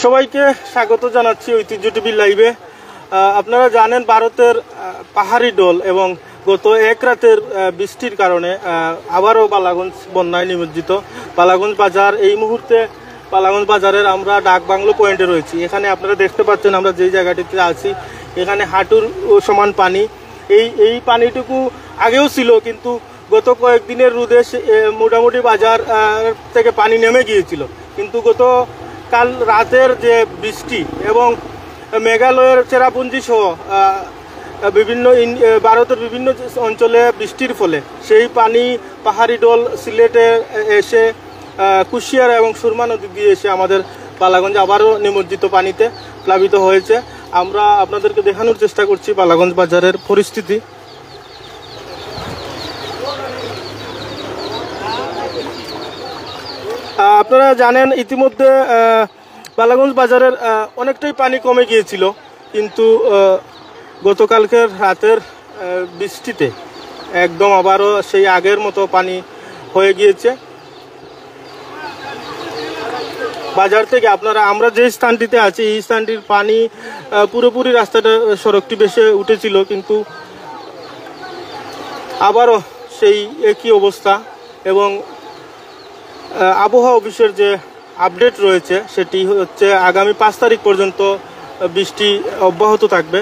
সবাইকে স্বাগত জানাচ্ছি ঐতিহ্য টিভি লাইভে। আপনারা জানেন ভারতের পাহাড়ি ঢল এবং গত এক রাতের বৃষ্টির কারণে আবারও বালাগঞ্জ বন্যায় নিমজ্জিত। বালাগঞ্জ বাজার এই মুহূর্তে বালাগঞ্জ বাজারের আমরা ডাকবাংলো পয়েন্টে রয়েছি। এখানে আপনারা দেখতে পাচ্ছেন আমরা যেই জায়গাটিতে আছি এখানে হাঁটুর সমান পানি। এই পানিটুকু আগেও ছিল, কিন্তু গত কয়েকদিনের রোদে মোটামুটি বাজার থেকে পানি নেমে গিয়েছিল। কিন্তু কাল রাতের যে বৃষ্টি এবং মেঘালয়ের চেরাপুঞ্জি সহ বিভিন্ন ভারতের বিভিন্ন অঞ্চলে বৃষ্টির ফলে সেই পানি পাহাড়ি ঢল সিলেটে এসে কুশিয়ারা এবং সুরমা নদী দিয়ে এসে আমাদের বালাগঞ্জ আবারও নিমজ্জিত পানিতে প্লাবিত হয়েছে। আমরা আপনাদেরকে দেখানোর চেষ্টা করছি বালাগঞ্জ বাজারের পরিস্থিতি। আপনারা জানেন ইতিমধ্যে বালাগঞ্জ বাজারের অনেকটাই পানি কমে গিয়েছিল, কিন্তু গতকালকের রাতের বৃষ্টিতে একদম আবারও সেই আগের মতো পানি হয়ে গিয়েছে। বাজার থেকে আমরা যে স্থানটিতে আছি এই স্থানটির পানি পুরোপুরি রাস্তাটা সড়কটি ভেসে উঠেছিল, কিন্তু আবারও সেই একই অবস্থা। এবং আবহাওয়া অফিসের যে আপডেট রয়েছে সেটি হচ্ছে আগামী 5 তারিখ পর্যন্ত বৃষ্টি অব্যাহত থাকবে।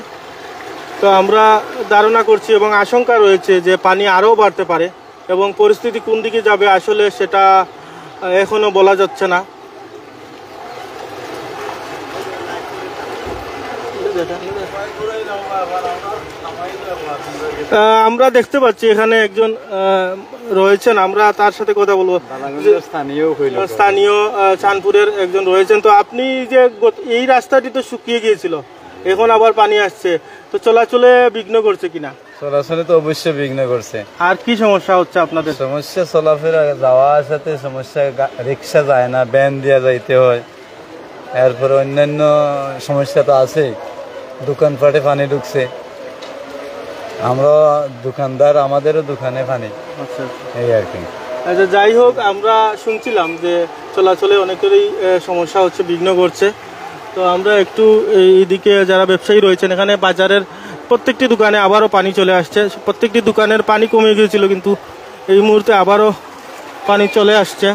তো আমরা ধারণা করছি এবং আশঙ্কা রয়েছে যে পানি আরও বাড়তে পারে এবং পরিস্থিতি কোন দিকে যাবে আসলে সেটা এখনো বলা যাচ্ছে না। আমরা দেখতে পাচ্ছি এখানে একজন রয়েছেন, আমরা তার সাথে কথা বলবো। স্থানীয় চাঁদপুরের একজন রয়েছেন। তো আপনি যে এই রাস্তাটি তো শুকিয়ে গিয়েছিল, এখন আবার পানি আসছে, তো চলাচলে বিঘ্ন করছে কিনা? চলাচলে তো অবশ্যই বিঘ্ন করছে। আর কি সমস্যা হচ্ছে আপনাদের? সমস্যা চলাফেরা যাওয়া আসাতে সমস্যা, রিক্সা যায় না, ভ্যান দিয়ে যাইতে হয়। এরপরে অন্যান্য সমস্যা তো আছেই, দোকানপাটে পানি ঢুকছে, আমরা দোকানদার, আমাদেরও দোকানে পানি। আচ্ছা, এই আর কি। আচ্ছা, যাই হোক, আমরা শুনছিলাম যে চলাচলে অনেকেরই সমস্যা হচ্ছে, বিঘ্ন করছে। তো আমরা একটু এইদিকে যারা ব্যবসায়ী রয়েছেন, এখানে বাজারের প্রত্যেকটি দোকানে আবারও পানি চলে আসছে। প্রত্যেকটি দোকানের পানি কমে গিয়েছিল, কিন্তু এই মুহূর্তে আবারও পানি চলে আসছে।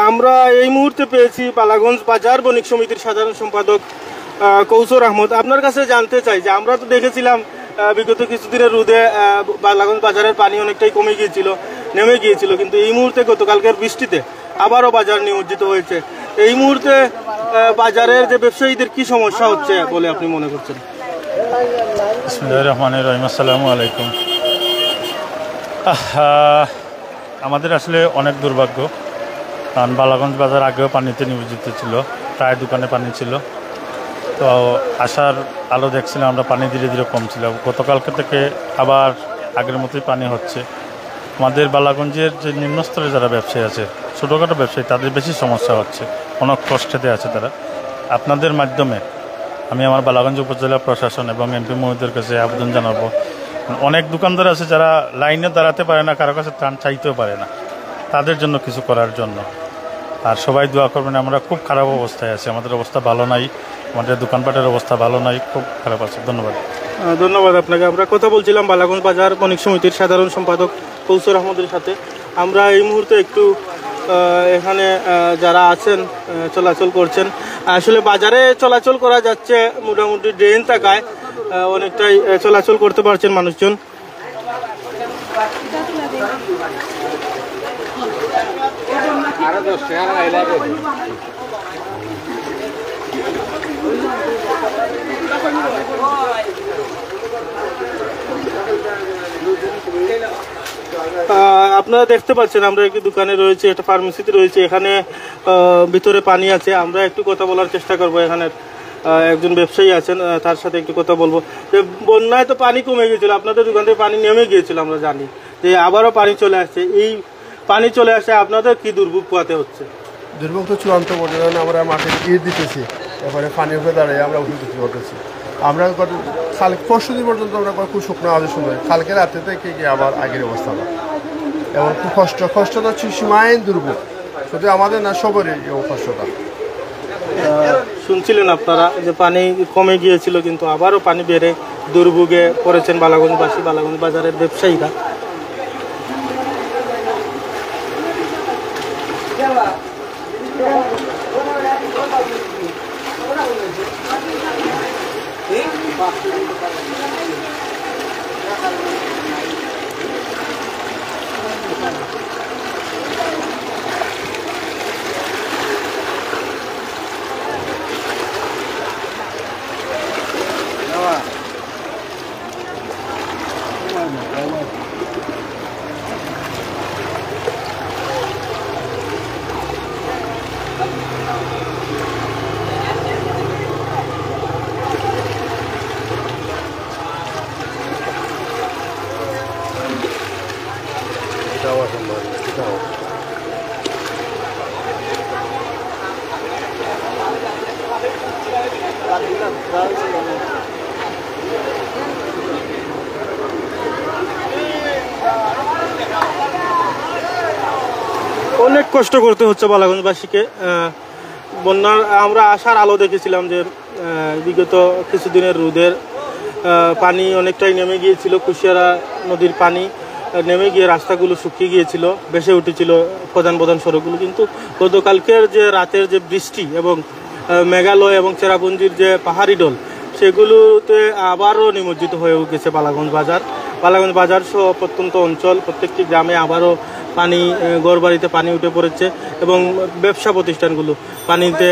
আমরা এই মুহূর্তে পেয়েছি বালাগঞ্জ বাজার বণিক সমিতির সাধারণ সম্পাদক কৌসর আহমদ। আপনার কাছে জানতে চাই যে আমরা তো দেখেছিলাম বিগত কিছুদিনের রোদে বালাগঞ্জ বাজারের পানি অনেকটাই নেমে গিয়েছিল, কিন্তু এই মুহূর্তে গতকালকের বৃষ্টিতে আবারও বাজার নিমজ্জিত হয়েছে। এই মুহূর্তে বাজারের যে ব্যবসায়ীদের কি সমস্যা হচ্ছে বলে আপনি মনে করছেন? বিসমিল্লাহির রহমানির রহিম। আসসালামু আলাইকুম। আমাদের আসলে অনেক দুর্ভাগ্য, কারণ বালাগঞ্জ বাজার আগেও পানিতে নিমজ্জিত ছিল, প্রায় দোকানে পানি ছিল। তো আসার আলো দেখছিলাম আমরা, পানি ধীরে ধীরে কমছিল। গতকালকে থেকে আবার আগের মতোই পানি হচ্ছে। আমাদের বালাগঞ্জের যে নিম্নস্তরে যারা ব্যবসায়ী আছে, ছোটোখাটো ব্যবসায়ী, তাদের বেশি সমস্যা হচ্ছে, অনেক কষ্টেতে আছে তারা। আপনাদের মাধ্যমে আমি আমার বালাগঞ্জ উপজেলা প্রশাসন এবং এমপি মহোদয়ের কাছে আবেদন জানাবো। অনেক দোকানদার আছে যারা লাইনে দাঁড়াতে পারে না, কারো কাছে ত্রাণ চাইতেও পারে না, তাদের জন্য কিছু করার জন্য। আর সবাই দোয়া করবেন। আমরা খুব খারাপ অবস্থায় আছি, আমাদের অবস্থা ভালো নাই, আমাদের দোকানপাটের অবস্থা ভালো নাই, খুব খারাপ আছে। ধন্যবাদ আপনাকে। আমরা কথা বলছিলাম বালাগঞ্জ বাজার বণিক সমিতির সাধারণ সম্পাদক কৌসর আহমদের সাথে। আমরা এই মুহূর্তে একটু এখানে যারা আছেন চলাচল করছেন, আসলে বাজারে চলাচল করা যাচ্ছে, মোটামুটি ড্রেন থাকায় অনেকটাই চলাচল করতে পারছেন মানুষজন। আপনারা দেখতে পাচ্ছেন আমরা একটি দোকানে রয়েছে, একটা ফার্মেসিতে রয়েছে, এখানে ভিতরে পানি আছে। আমরা একটু কথা বলার চেষ্টা করবো। এখানে একজন ব্যবসায়ী আছেন, তার সাথে একটু কথা বলবো। যে বন্যায় তো পানি কমে গিয়েছিল, আপনাদের দোকান থেকে পানি নেমে গিয়েছিল, আমরা জানি যে আবারও পানি চলে আসছে। এই পানি চলে আসে আপনাদের কি দুর্ভোগ পোয়াতে হচ্ছে? দুর্ভোগ তো চূড়ান্ত পর্যায়ে আমরা মাঠে ইট দিতেছি, এরপরে পানির উপরে দাঁড়িয়ে আমরা ওষুধ বিক্রি করতেছি। আমরা কাল পরশু দিন পর্যন্ত আমরা খুব শুকনো আওয়াজের সময় কালকে রাতে থেকে গিয়ে আবার আগের অবস্থা না, এবং খুব কষ্ট তো হচ্ছে সীমাহীন দুর্ভোগ, শুধু আমাদের না সবারই এই কষ্টটা। শুনছিলেন আপনারা যে পানি কমে গিয়েছিল, কিন্তু আবারও পানি বেড়ে দুর্ভোগে পড়েছেন বালাগঞ্জবাসী, বালাগঞ্জ বাজারের ব্যবসায়ীরা। অনেক কষ্ট করতে হচ্ছে বালাগঞ্জবাসীকে। বন্যার আমরা আশার আলো দেখেছিলাম যে বিগত কিছুদিনের রোদের পানি অনেকটাই নেমে গিয়েছিল, কুশিয়ারা নদীর পানি নেমে গিয়ে রাস্তাগুলো শুকিয়ে গিয়েছিল, ভেসে উঠেছিল প্রধান প্রধান সড়কগুলো। কিন্তু গতকালকের যে রাতের যে বৃষ্টি এবং মেঘালয় এবং চেরাপুঞ্জির যে পাহাড়ি ঢল, সেগুলোতে আবারও নিমজ্জিত হয়ে গেছে বালাগঞ্জ বাজার। বালাগঞ্জ বাজার সহ প্রত্যন্ত অঞ্চল, প্রত্যেকটি গ্রামে আবারও পানি, ঘরবাড়িতে পানি উঠে পড়েছে এবং ব্যবসা প্রতিষ্ঠানগুলো পানিতে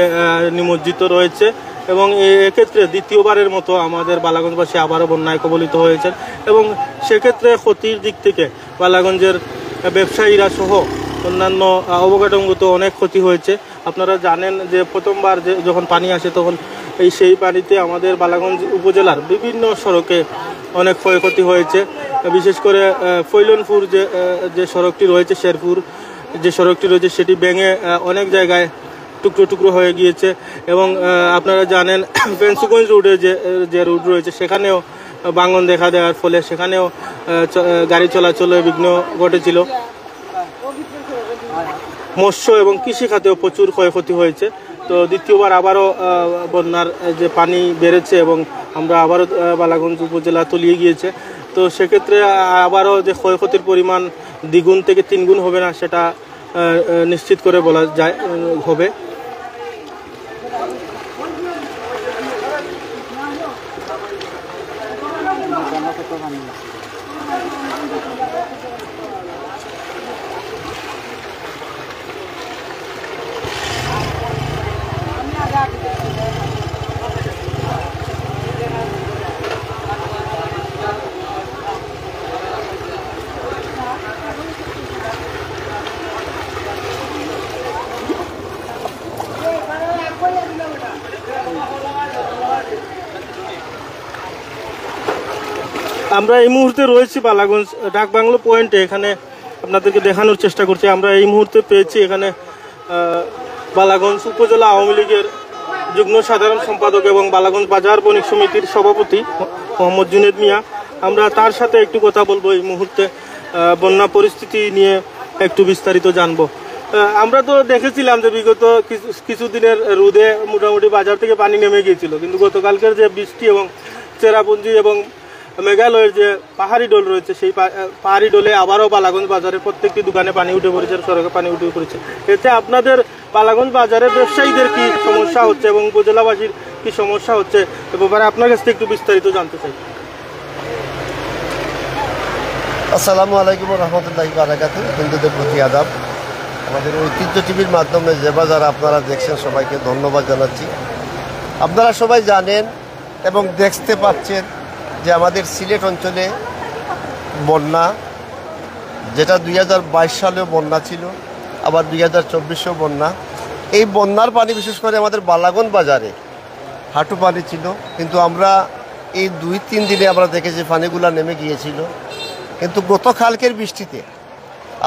নিমজ্জিত রয়েছে। এবং এক্ষেত্রে দ্বিতীয়বারের মতো আমাদের বালাগঞ্জবাসী আবারও বন্যায় কবলিত হয়েছেন, এবং সেক্ষেত্রে ক্ষতির দিক থেকে বালাগঞ্জের ব্যবসায়ীরা সহ অন্যান্য অবকাঠামোগত অনেক ক্ষতি হয়েছে। আপনারা জানেন যে প্রথমবার যখন পানি আসে তখন সেই পানিতে আমাদের বালাগঞ্জ উপজেলার বিভিন্ন সড়কে অনেক ক্ষয়ক্ষতি হয়েছে। বিশেষ করে ফৈলনপুর যে সড়কটি রয়েছে, শেরপুর যে সড়কটি রয়েছে, সেটি ভেঙে অনেক জায়গায় টুকরো টুকরো হয়ে গিয়েছে। এবং আপনারা জানেন ফেন্সুগঞ্জ রোডে যে রুট রয়েছে, সেখানেও ভাঙন দেখা দেওয়ার ফলে সেখানেও গাড়ি চলাচলে বিঘ্ন ঘটেছিল। মৎস্য এবং কৃষি খাতেও প্রচুর ক্ষয়ক্ষতি হয়েছে। তো দ্বিতীয়বার আবারও বন্যার যে পানি বেড়েছে এবং আমরা আবারও বালাগঞ্জ উপজেলা তলিয়ে গিয়েছে। তো সেক্ষেত্রে আবারও যে ক্ষয়ক্ষতির পরিমাণ দ্বিগুণ থেকে তিনগুণ হবে না সেটা নিশ্চিত করে বলা যায় হবে। আমরা এই মুহূর্তে রয়েছি বালাগঞ্জ ডাকবাংলো পয়েন্টে। এখানে আপনাদেরকে দেখানোর চেষ্টা করছি। আমরা এই মুহূর্তে পেয়েছি এখানে বালাগঞ্জ উপজেলা আওয়ামী লীগের যুগ্ম সাধারণ সম্পাদক এবং বালাগঞ্জ বাজার বণিক সমিতির সভাপতি মোহাম্মদ জুনেদ মিয়া। আমরা তার সাথে একটু কথা বলবো, এই মুহূর্তে বন্যা পরিস্থিতি নিয়ে একটু বিস্তারিত জানবো। আমরা তো দেখেছিলাম যে বিগত কিছুদিনের রোদে মোটামুটি বাজার থেকে পানি নেমে গিয়েছিল, কিন্তু গতকালকের যে বৃষ্টি এবং চেরাপুঞ্জি এবং মেঘালয়ের যে পাহাড়ি ডোল রয়েছে, সেই পাহাড়ি ডোলে আবারও বালাগঞ্জ বাজারের প্রত্যেকটি দোকানে পানি উঠে পড়েছে, সড়কে পানি উঠে পড়েছে। এতে আপনাদের বালাগঞ্জ বাজারের ব্যবসায়ীদের কি সমস্যা হচ্ছে এবং উপজেলাবাসীর কি সমস্যা হচ্ছে, এ ব্যাপারে আপনার কাছ থেকে একটু বিস্তারিত জানতে চাই। আসসালামু আলাইকুম রহমতুল্লাহি বারাকাতু। হিন্দুদের প্রতি আদাব। আমাদের ঐতিহ্য টিভির মাধ্যমে যে বাজার আপনারা দেখছেন, সবাইকে ধন্যবাদ জানাচ্ছি। আপনারা সবাই জানেন এবং দেখতে পাচ্ছেন যে আমাদের সিলেট অঞ্চলে বন্যা, যেটা 2022 সালেও বন্যা ছিল, আবার 2024-এও বন্যা। এই বন্যার পানি বিশেষ করে আমাদের বালাগঞ্জ বাজারে হাঁটু পানি ছিল, কিন্তু আমরা এই 2-3 দিনে আমরা দেখেছি পানিগুলো নেমে গিয়েছিল। কিন্তু গতকালকের বৃষ্টিতে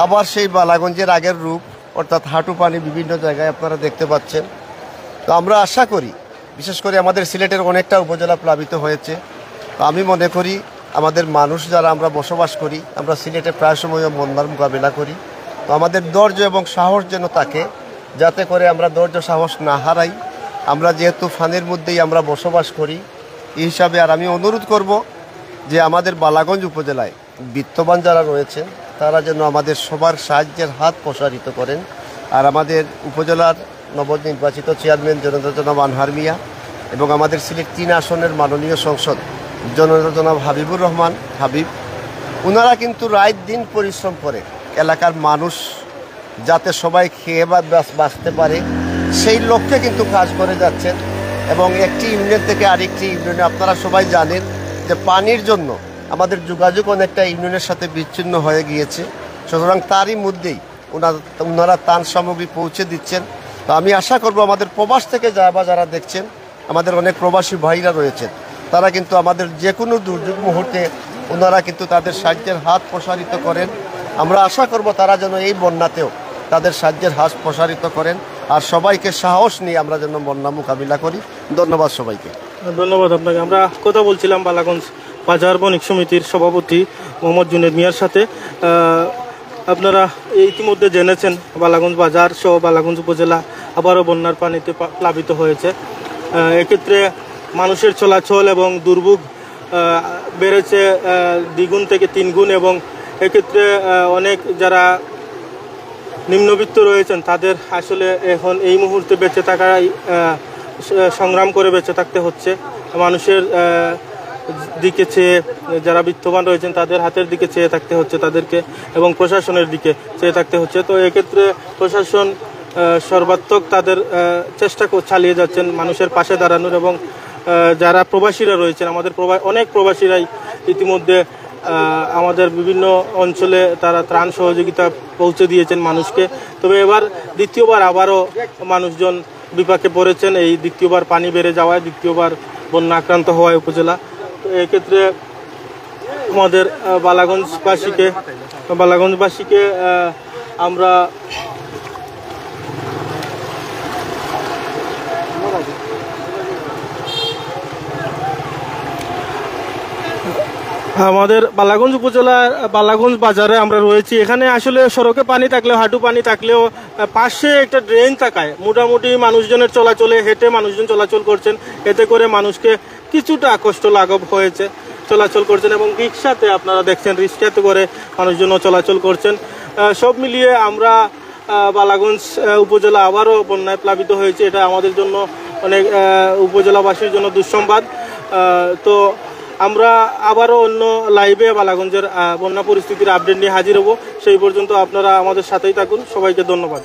আবার সেই বালাগঞ্জের আগের রূপ, অর্থাৎ হাঁটু পানি বিভিন্ন জায়গায় আপনারা দেখতে পাচ্ছেন। তো আমরা আশা করি, বিশেষ করে আমাদের সিলেটের অনেকটা উপজেলা প্লাবিত হয়েছে। তো আমি মনে করি আমাদের মানুষ যারা আমরা বসবাস করি, আমরা সিলেটে প্রায় সময় বন্যার মোকাবিলা করি। তো আমাদের ধৈর্য এবং সাহস যেন থাকে, যাতে করে আমরা ধৈর্য সাহস না হারাই। আমরা যেহেতু ফানের মধ্যেই আমরা বসবাস করি, এই হিসাবে আর আমি অনুরোধ করব যে আমাদের বালাগঞ্জ উপজেলায় বিত্তবান যারা রয়েছেন তারা যেন আমাদের সবার সাহায্যের হাত প্রসারিত করেন। আর আমাদের উপজেলার নবনির্বাচিত চেয়ারম্যান জননেতা জনাব আনহার মিয়া এবং আমাদের সিলেট 3 আসনের মাননীয় সংসদ জননেতা জনাব হাবিবুর রহমান হাবিব, ওনারা কিন্তু রাত দিন পরিশ্রম করে এলাকার মানুষ যাতে সবাই খেয়ে বাঁচতে পারে সেই লক্ষ্যে কিন্তু কাজ করে যাচ্ছেন। এবং একটি ইউনিয়ন থেকে আরেকটি ইউনিয়নে আপনারা সবাই জানেন যে পানির জন্য আমাদের যোগাযোগ অনেকটা ইউনিয়নের সাথে বিচ্ছিন্ন হয়ে গিয়েছে। সুতরাং তারই মধ্যেই ওনারা ত্রাণ সামগ্রী পৌঁছে দিচ্ছেন। তো আমি আশা করব আমাদের প্রবাস থেকে যারা দেখছেন, আমাদের অনেক প্রবাসী ভাইরা রয়েছেন, তারা কিন্তু আমাদের যে কোনো দুর্যোগ মুহূর্তে ওনারা কিন্তু তাদের সাহায্যের হাত প্রসারিত করেন। আমরা আশা করব তারা যেন এই বন্যাতেও তাদের সাহায্যের হাত প্রসারিত করেন। আর সবাইকে সাহস নিয়ে আমরা যেন বন্যা মোকাবিলা করি। ধন্যবাদ সবাইকে। ধন্যবাদ আপনাকে। আমরা কথা বলছিলাম বালাগঞ্জ বাজার বণিক সমিতির সভাপতি মোহাম্মদ জুনেদ মিয়ার সাথে। আপনারা ইতিমধ্যে জেনেছেন বালাগঞ্জ বাজার সহ বালাগঞ্জ উপজেলা আবারও বন্যার পানিতে প্লাবিত হয়েছে। এক্ষেত্রে মানুষের চলাচল এবং দুর্ভোগ বেড়েছে দ্বিগুণ থেকে 3 গুণ। এবং এক্ষেত্রে অনেক যারা নিম্নবিত্ত রয়েছেন তাদের আসলে এখন এই মুহূর্তে বেঁচে থাকাই সংগ্রাম করে বেঁচে থাকতে হচ্ছে। মানুষের দিকে চেয়ে, যারা বিত্তবান রয়েছেন তাদের হাতের দিকে চেয়ে থাকতে হচ্ছে তাদেরকে, এবং প্রশাসনের দিকে চেয়ে থাকতে হচ্ছে। তো এক্ষেত্রে প্রশাসন সর্বাত্মক তাদের চেষ্টা চালিয়ে যাচ্ছেন মানুষের পাশে দাঁড়ানোর। এবং যারা প্রবাসীরা রয়েছেন, আমাদের অনেক প্রবাসীরাই ইতিমধ্যে আমাদের বিভিন্ন অঞ্চলে তারা ত্রাণ সহযোগিতা পৌঁছে দিয়েছেন মানুষকে। তবে এবার দ্বিতীয়বার আবারও মানুষজন বিপাকে পড়েছেন এই দ্বিতীয়বার পানি বেড়ে যাওয়ায়, দ্বিতীয়বার বন্যা আক্রান্ত হওয়ায় উপজেলা। তো এক্ষেত্রে আমাদের বালাগঞ্জবাসীকে আমরা আমাদের বালাগঞ্জ উপজেলার বালাগঞ্জ বাজারে আমরা রয়েছি। এখানে আসলে সড়কে পানি থাকলেও, হাঁটু পানি থাকলেও পাশে একটা ড্রেন থাকায় মোটামুটি মানুষজনের চলাচলে, হেঁটে মানুষজন চলাচল করছেন। এতে করে মানুষকে কিছুটা কষ্ট লাঘব হয়েছে, চলাচল করছেন। এবং রিক্সাতে আপনারা দেখছেন, রিক্সাতে করে মানুষজনও চলাচল করছেন। সব মিলিয়ে আমরা বালাগঞ্জ উপজেলা আবারও বন্যায় প্লাবিত হয়েছে। এটা আমাদের জন্য অনেক উপজেলাবাসীর জন্য দুঃসংবাদ। তো আমরা আবারও অন্য লাইভে বালাগঞ্জের বন্যা পরিস্থিতির আপডেট নিয়ে হাজির হব। সেই পর্যন্ত আপনারা আমাদের সাথেই থাকুন। সবাইকে ধন্যবাদ।